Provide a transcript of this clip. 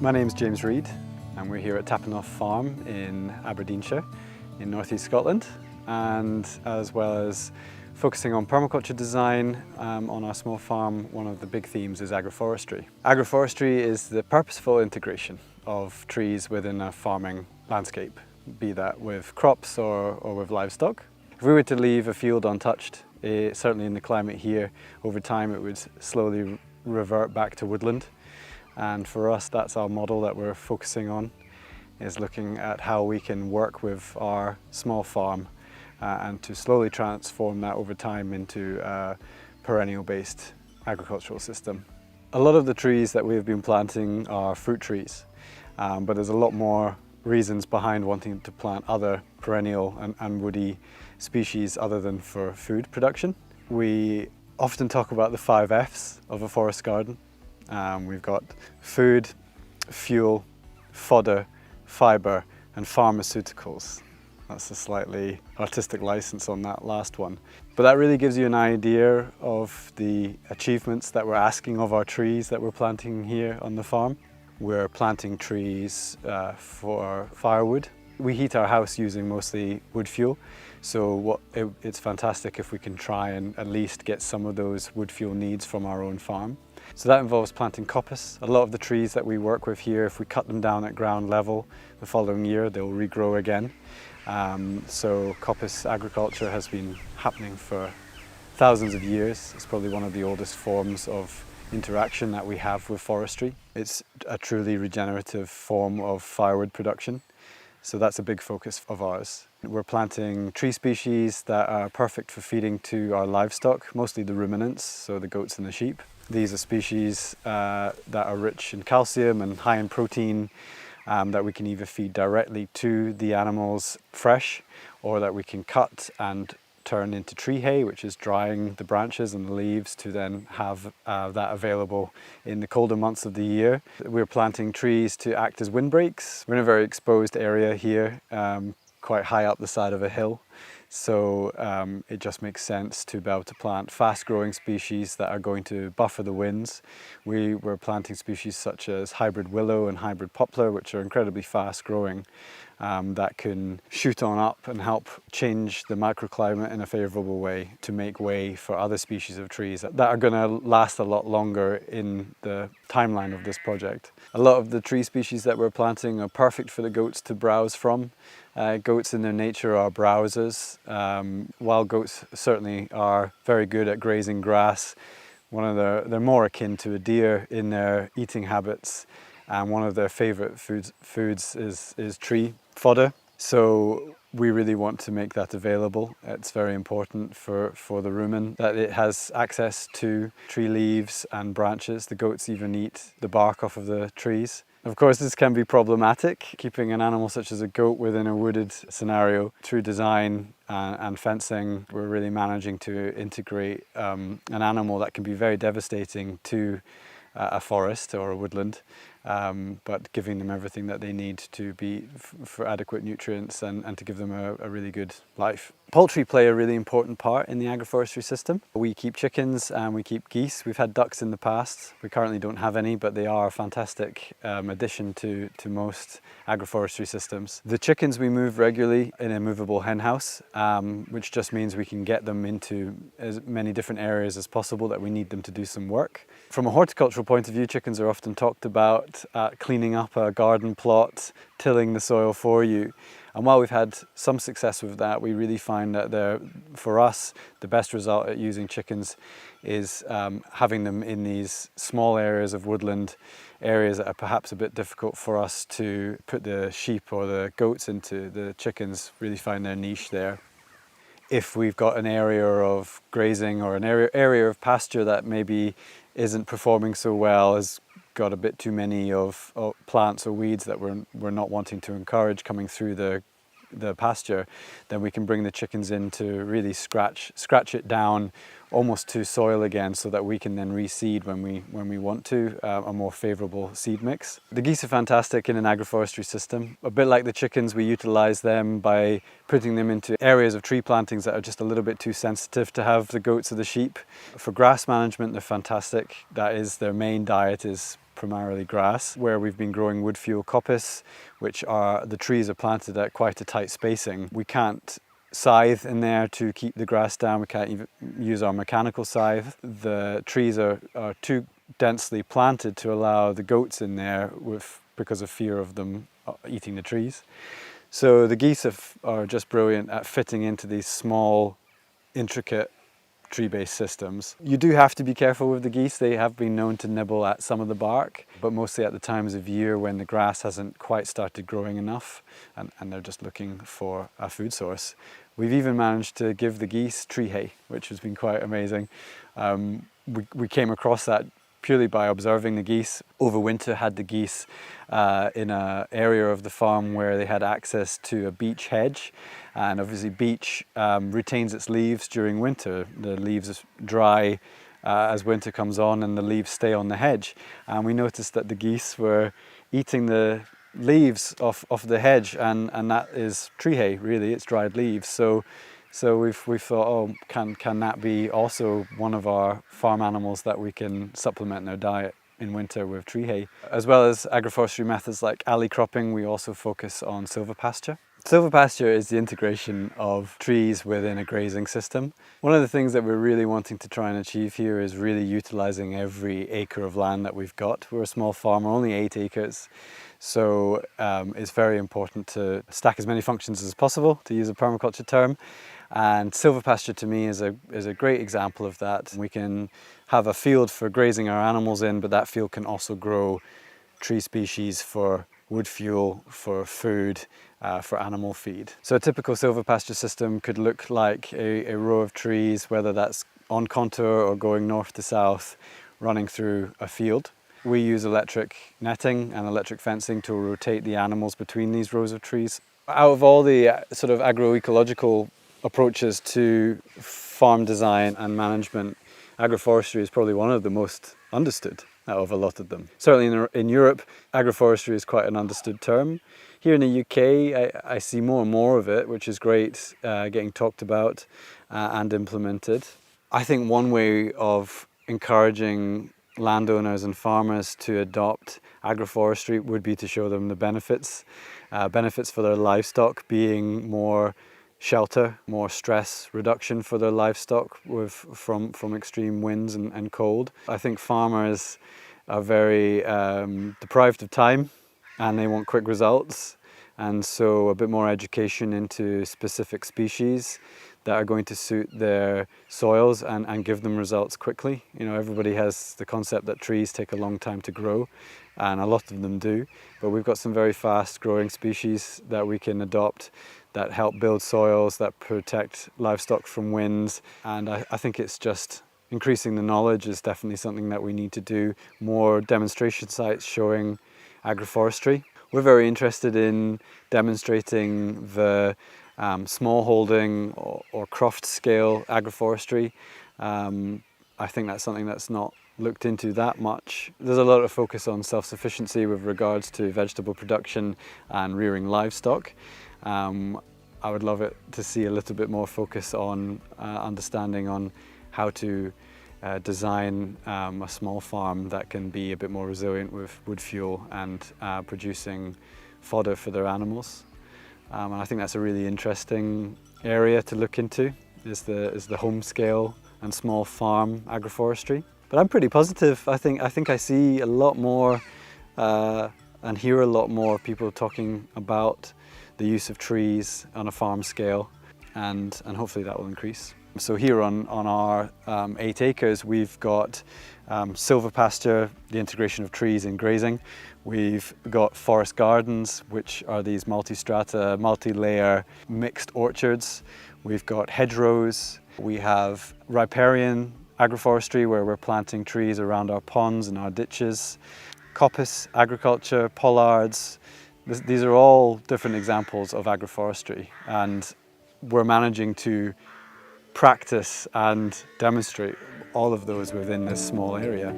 My name's James Reid and we're here at Tappenoff Farm in Aberdeenshire in northeast Scotland, and as well as focusing on permaculture design on our small farm, one of the big themes is agroforestry. Agroforestry is the purposeful integration of trees within a farming landscape, be that with crops or with livestock. If we were to leave a field untouched, certainly in the climate here, over time it would slowly revert back to woodland. And for us, that's our model that we're focusing on, is looking at how we can work with our small farm and to slowly transform that over time into a perennial-based agricultural system. A lot of the trees that we've been planting are fruit trees, but there's a lot more reasons behind wanting to plant other perennial and woody species other than for food production. We often talk about the 5 F's of a forest garden. We've got food, fuel, fodder, fibre and pharmaceuticals. That's a slightly artistic license on that last one. But that really gives you an idea of the achievements that we're asking of our trees that we're planting here on the farm. We're planting trees for firewood. We heat our house using mostly wood fuel, so it's fantastic if we can try and at least get some of those wood fuel needs from our own farm. So that involves planting coppice. A lot of the trees that we work with here, if we cut them down at ground level, the following year they'll regrow again. So coppice agriculture has been happening for thousands of years. It's probably one of the oldest forms of interaction that we have with forestry. It's a truly regenerative form of firewood production. So that's a big focus of ours. We're planting tree species that are perfect for feeding to our livestock, mostly the ruminants, so the goats and the sheep. These are species that are rich in calcium and high in protein that we can either feed directly to the animals fresh, or that we can cut and turn into tree hay, which is drying the branches and the leaves to then have that available in the colder months of the year. We're planting trees to act as windbreaks. We're in a very exposed area here, quite high up the side of a hill. So it just makes sense to be able to plant fast-growing species that are going to buffer the winds. We're planting species such as hybrid willow and hybrid poplar, which are incredibly fast-growing, that can shoot on up and help change the microclimate in a favourable way to make way for other species of trees that are going to last a lot longer in the timeline of this project. A lot of the tree species that we're planting are perfect for the goats to browse from. Goats in their nature are browsers. Wild goats certainly are very good at grazing grass. They're more akin to a deer in their eating habits, and one of their favourite foods is tree fodder. So we really want to make that available. It's very important for the rumen that it has access to tree leaves and branches. The goats even eat the bark off of the trees. Of course, this can be problematic, keeping an animal such as a goat within a wooded scenario. Through design and fencing, we're really managing to integrate an animal that can be very devastating to a forest or a woodland, but giving them everything that they need to be for adequate nutrients and to give them a really good life. Poultry play a really important part in the agroforestry system. We keep chickens and we keep geese. We've had ducks in the past. We currently don't have any, but they are a fantastic addition to most agroforestry systems. The chickens we move regularly in a movable hen house, which just means we can get them into as many different areas as possible that we need them to do some work. From a horticultural point of view, chickens are often talked about cleaning up a garden plot, tilling the soil for you. And while we've had some success with that, we really find that for us, the best result at using chickens is having them in these small areas of woodland, areas that are perhaps a bit difficult for us to put the sheep or the goats into. The chickens really find their niche there. If we've got an area of grazing or an area of pasture that maybe isn't performing so well, has got a bit too many of plants or weeds that we're not wanting to encourage coming through the pasture, then we can bring the chickens in to really scratch it down almost to soil again, so that we can then reseed when we want to, a more favourable seed mix. The geese are fantastic in an agroforestry system. A bit like the chickens, we utilise them by putting them into areas of tree plantings that are just a little bit too sensitive to have the goats or the sheep. For grass management, they're fantastic. That is their main diet, is primarily grass. Where we've been growing wood fuel coppice, which are, the trees are planted at quite a tight spacing. We can't scythe in there to keep the grass down. We can't even use our mechanical scythe. The trees are too densely planted to allow the goats in there because of fear of them eating the trees. So the geese are just brilliant at fitting into these small, intricate tree-based systems. You do have to be careful with the geese. They have been known to nibble at some of the bark, but mostly at the times of year when the grass hasn't quite started growing enough and they're just looking for a food source. We've even managed to give the geese tree hay, which has been quite amazing. We came across that purely by observing the geese. Over winter had the geese in an area of the farm where they had access to a beech hedge, and obviously beech retains its leaves during winter. The leaves dry as winter comes on and the leaves stay on the hedge, and we noticed that the geese were eating the leaves off the hedge, and that is tree hay, really. It's dried leaves. So we've thought, oh, can that be also one of our farm animals that we can supplement their diet in winter with tree hay? As well as agroforestry methods like alley cropping, we also focus on silvopasture. Silvopasture is the integration of trees within a grazing system. One of the things that we're really wanting to try and achieve here is really utilising every acre of land that we've got. We're a small farm, we're only 8 acres. So it's very important to stack as many functions as possible, to use a permaculture term. And silvopasture to me is a great example of that. We can have a field for grazing our animals in, but that field can also grow tree species for wood fuel, for food, for animal feed. So a typical silvopasture system could look like a row of trees, whether that's on contour or going north to south, running through a field. We use electric netting and electric fencing to rotate the animals between these rows of trees. Out of all the sort of agroecological approaches to farm design and management, agroforestry is probably one of the most understood out of a lot of them. Certainly in Europe, agroforestry is quite an understood term. Here in the UK, I see more and more of it, which is great, getting talked about and implemented. I think one way of encouraging landowners and farmers to adopt agroforestry would be to show them the benefits for their livestock, being more shelter, more stress reduction for their livestock from extreme winds and cold. I think farmers are very deprived of time and they want quick results, and so a bit more education into specific species that are going to suit their soils and give them results quickly. You know, everybody has the concept that trees take a long time to grow, and a lot of them do, but we've got some very fast growing species that we can adopt that help build soils, that protect livestock from winds, and I think it's just increasing the knowledge is definitely something that we need to do. More demonstration sites showing agroforestry. We're very interested in demonstrating the smallholding or croft scale agroforestry. I think that's something that's not looked into that much. There's a lot of focus on self-sufficiency with regards to vegetable production and rearing livestock. I would love it to see a little bit more focus on understanding on how to design a small farm that can be a bit more resilient with wood fuel and producing fodder for their animals. And I think that's a really interesting area to look into, is the home scale and small farm agroforestry. But I'm pretty positive. I think I see a lot more and hear a lot more people talking about the use of trees on a farm scale, and hopefully that will increase. So here on our 8 acres, we've got silvopasture, the integration of trees in grazing. We've got forest gardens, which are these multi-strata, multi-layer mixed orchards. We've got hedgerows. We have riparian agroforestry, where we're planting trees around our ponds and our ditches. Coppice agriculture, pollards. These are all different examples of agroforestry, and we're managing to practice and demonstrate all of those within this small area.